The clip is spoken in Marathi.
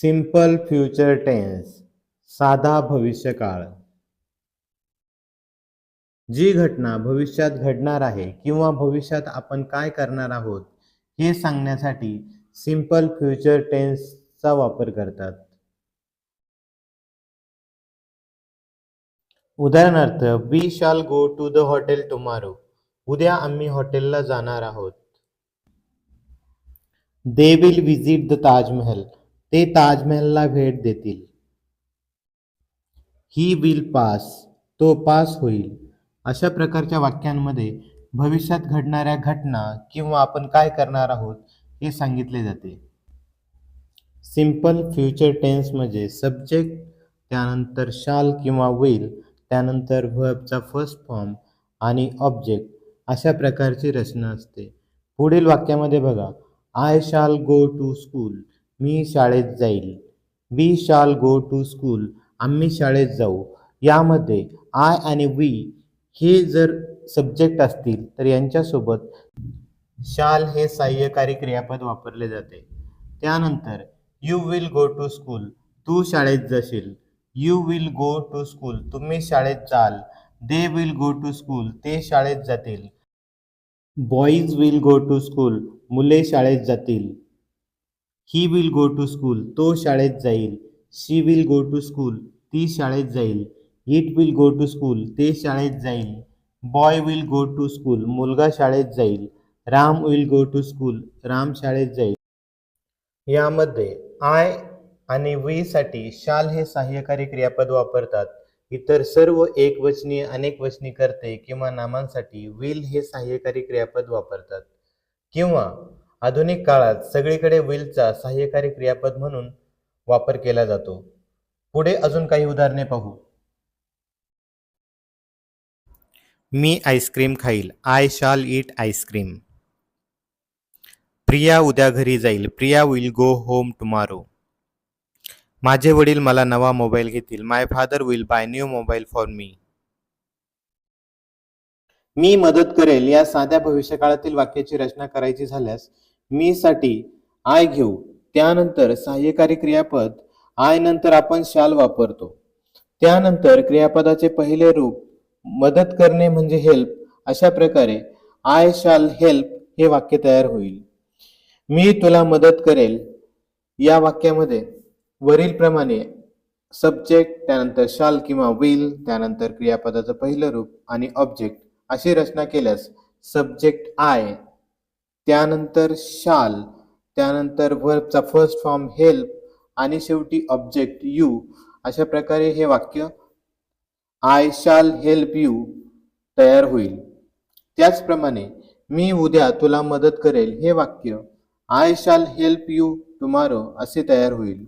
सिंपल फ्युचर टेन्स साधा भविष्यकाळ. जी घटना भविष्यात घडणार आहे किंवा भविष्यात आपण काय करणार आहोत हे सांगण्यासाठी सिंपल फ्युचर टेन्सचा वापर करतात. उदाहरणार्थ, we shall go to the hotel tomorrow. उद्या आम्ही हॉटेलला जाणार आहोत. They will visit the Taj Mahal. ते ताजमहलला भेट देतील. He will pass. तो पास होईल. अशा प्रकारच्या वाक्यांमध्ये भविष्यात घडणाऱ्या घटना किंवा आपण काय करणार आहोत हे सांगितले जाते. सिंपल फ्युचर टेन्स म्हणजे सब्जेक्ट, त्यानंतर शाल किंवा विल, त्यानंतर व्हर्बचा फर्स्ट फॉर्म आणि ऑब्जेक्ट अशा प्रकारची रचना असते. पुढील वाक्यामध्ये बघा, आय शाल गो टू स्कूल. मी शाळेत जाईल. We shall go to school. आम्ही शाळेत जाऊ. यामध्ये आय आणि वी हे जर सब्जेक्ट असतील तर यांच्यासोबत शाल हे सहाय्यकारी क्रियापद वापरले जाते. त्यानंतर you will go to school. तू शाळेत जाशील. You will go to school. तुम्ही शाळेत जाल. They will go to school. ते शाळेत जातील. Boys will go to school. मुले शाळेत जातील. He will go to school. तो शाळेत जाईल. She will go to school. ती शाळेत जाईल. It will go to school. ते शाळेत जाईल. Boy will go to school. मुलगा शाळेत जाईल. Ram will go to school. Ram शाळेत जाईल. यामध्ये आय आणि वी साठी शाल हे सहाय्यकारी क्रियापद वापरतात. इतर सर्व एकवचनी, अनेकवचनी कर्ते किंवा नामांसाठी विल हे सहाय्यकारी क्रियापद वापरतात किंवा आधुनिक काळात सगळीकडे विलचा सहाय्यकारी क्रियापद म्हणून वापर केला जातो. पुढे अजून काही उदाहरणे पाहू. मी आईस्क्रीम खाईल. आय शाल ईट आईस्क्रीम. प्रिया उद्या घरी जाईल. Priya will go home tomorrow. माझे वडील मला नवा मोबाईल घेतील. My father will buy new mobile for me. मी मदत करेल या साध्या भविष्यकाळातील वाक्याची रचना करायची झाल्यास मी साठी आय घेऊ. त्यानंतर सहाय्यकारी क्रियापद आय नंतर आपण शाल वापरतो. त्यानंतर क्रियापदाचे पहिले रूप मदत करणे म्हणजे हेल्प. अशा प्रकारे आय शाल हेल्प हे वाक्य तयार होईल. मी तुला मदत करेल या वाक्यामध्ये वरील प्रमाणे सब्जेक्ट, त्यानंतर शाल किंवा विल, त्यानंतर क्रियापदाचं पहिलं रूप आणि ऑब्जेक्ट अशी रचना केल्यास सब्जेक्ट आय, त्यानंतर शाल, त्यानंतर व्हर्बचा फर्स्ट फॉर्म हेल्प आणि शेवटी ऑब्जेक्ट यू अशा प्रकारे हे वाक्य आय शाल हेल्प यू तयार होईल. त्याचप्रमाणे मी उद्या तुला मदत करेल हे वाक्य आय शाल हेल्प यू टुमॉरो असे तयार होईल.